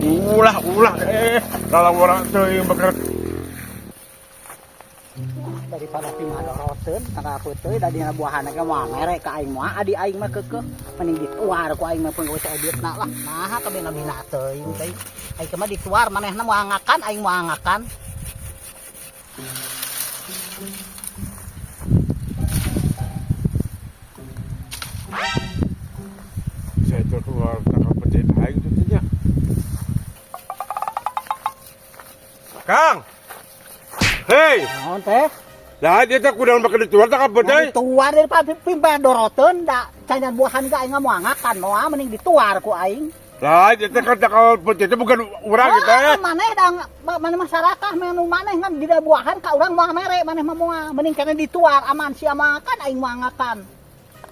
Ulah dalam orang teuing beker daripada pimadoroteun tangga peuteui da dina buahan ge moal mere ka aing moal adi aing mah keukeuh mending dituar ku aing mah penggawe saeditna lah nah kabina-bina teuing teh aing mah dituar manehna moal ngakan aing moal ngakan. saya itu keluar tangkap petik aing tuh nya Kang. Hei, Naon teh? lah dia tak kudu bakal dituar tangkap petik. Dituar daripada pimadoroteun da canan buahan ge aing moal ngakan moal mending dituar ku aing. Lah dia tak tangkap petik itu bukan urang kita ya. Maneh maneh masyarakat menu maneh ngan di buahan ka urang moal mere maneh mah moal mending kana dituar aman sia makan aing moal ngakan.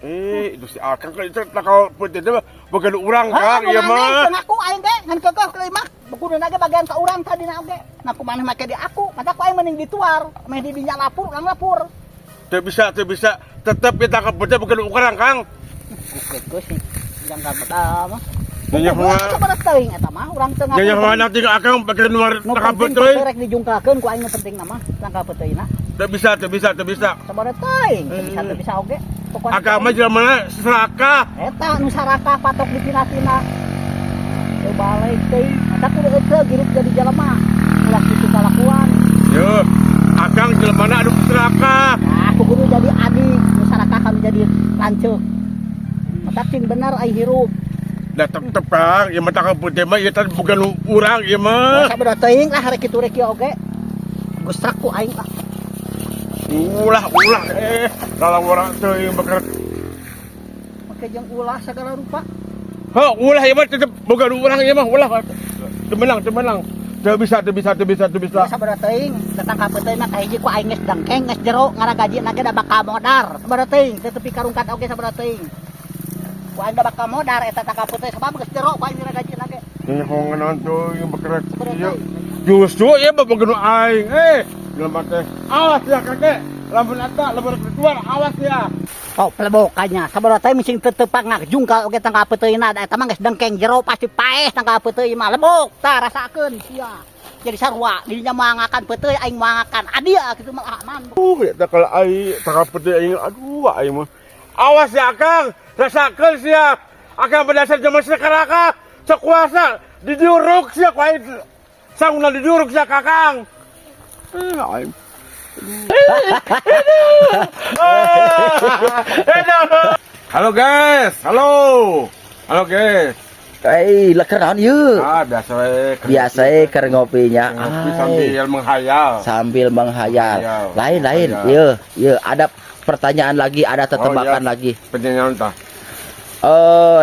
Itu si Akang kan itu tangkap petik itu bukan urang Kang, ieu mah. Aku aing teh ngan keukeuh deui mah kudu nage bagian ka urang tadi na oge. Nah kumaneh make di aku, mata ku aing mending dituar, meh di dinya lapur, urang lapur. Teu bisa. Tetep kita tangkap petik bukan urang Kang. Geus sih. Jangka pertama. Nya mah. Sabar teuing eta mah urang teu Nya mah nanti Akang bakal nuar tangkap petik. Rek dijungkakeun ku aing penting nama tangkap peteuina. Teu bisa. Sabar teuing, teu bisa oge. Agama jelema serakah. Eta nu sarakah patok di tina-tina. Teu balik teuing. Eta kudu teu girup jadi jelema. Ulah kitu kalakuan. Yo, Akang jelemana anu serakah. Nah, aku kudu jadi adik, nu sarakah kami jadi lanceuk. Eta cing bener ai hirup. Da tetep Kang, ieu mah tangkap petik mah ieu teh bukan urang ieu mah. Sabar teuing lah rek kitu rek ieu oge. Gustrak ku aing lah. Ulah dalam orang teuing beker. Make jeung ulah segala rupa. Heuh, ulah ieu mah tetep bukan urang ieu mah ulah. Teu menang. Teu bisa. Sabar teuing, tetangka peuteui mah kahiji ku aing geus dengkeng geus jero ngaragajina ge da bakal modar. Sabar teuing, teu tepi karungkat oge sabar teuing. Ku aing da bakal modar eta tangka peuteui sabab geus jero ku aing ngaragajina ge. Nya hongan teuing beker. Ieu justru ieu mah bukan aing. Jelema teh. Awas ya kakek. Lamun eta lamun keluar awas ya. Oh, pelebokannya. Sabar teuing micing teu pangajungkal oge tangka peuteuna da eta mah geus dengkeng jero pasti paeh tangka peuteui mah lebok. Tah rasakeun sia. Jadi sarua dirinya moangakan peuteui aing moangakan. Adia kitu mah aman. Eta kalau aing tangkap petik aing aduh aing mah. Awas ya Kang. Rasakeun sia. Akang berdasar zaman sekarang sekuasa dijuruk sia ku aing. Sanguna dijuruk sia Kakang. Aing. Halo guys. Leker naon ieu? Biasa keur ngopinya. Sambil menghayal. Lain. Ieu ada pertanyaan lagi, ada tetebakan lagi. Pertanyaan tah.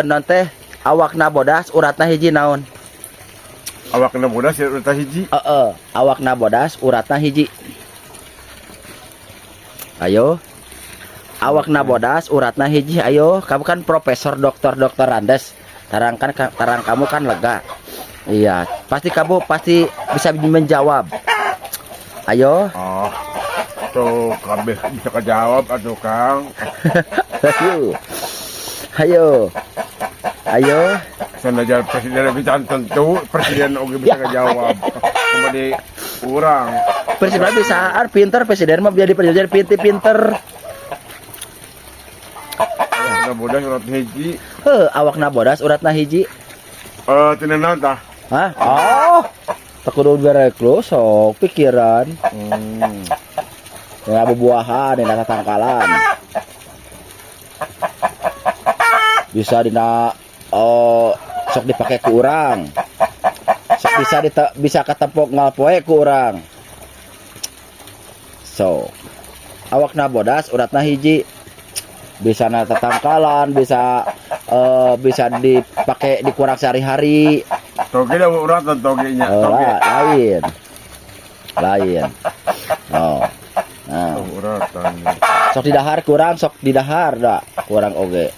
Non teh awakna bodas, uratna hiji naon? Awakna bodas uratna hiji. Awakna bodas, uratna hiji. Ayo. Awakna bodas, uratna hiji. Ayo, kamu kan profesor dokter Andes. Tarang kamu kan lega. Iya, kamu pasti bisa menjawab. Ayo. Oh. Tuh, kabeh bisa kejawab atuh Kang. Ayo. Sanajan presiden bisa tentu presiden oge bisa kejawab. Kemudian urang. Presiden bisa pinter, presiden mah jadi presiden pinter. Awakna bodas uratna hiji. Awakna bodas uratna hiji. Tina naon tah? Hah? Oh. Tak kudu berek lu sok pikiran. Ya bubuahan dina tatangkalan. Bisa dina sok dipake ku urang. Sok bisa ketepok ngalpoe ku urang. So, awakna bodas uratna hiji. Bisa na tatangkalan, bisa dipakai di kurang sehari-hari. Toge da uratan togenya. Lain. Oh. Nah. Uratan. Sok didahar kurang, sok didahar da kurang oge.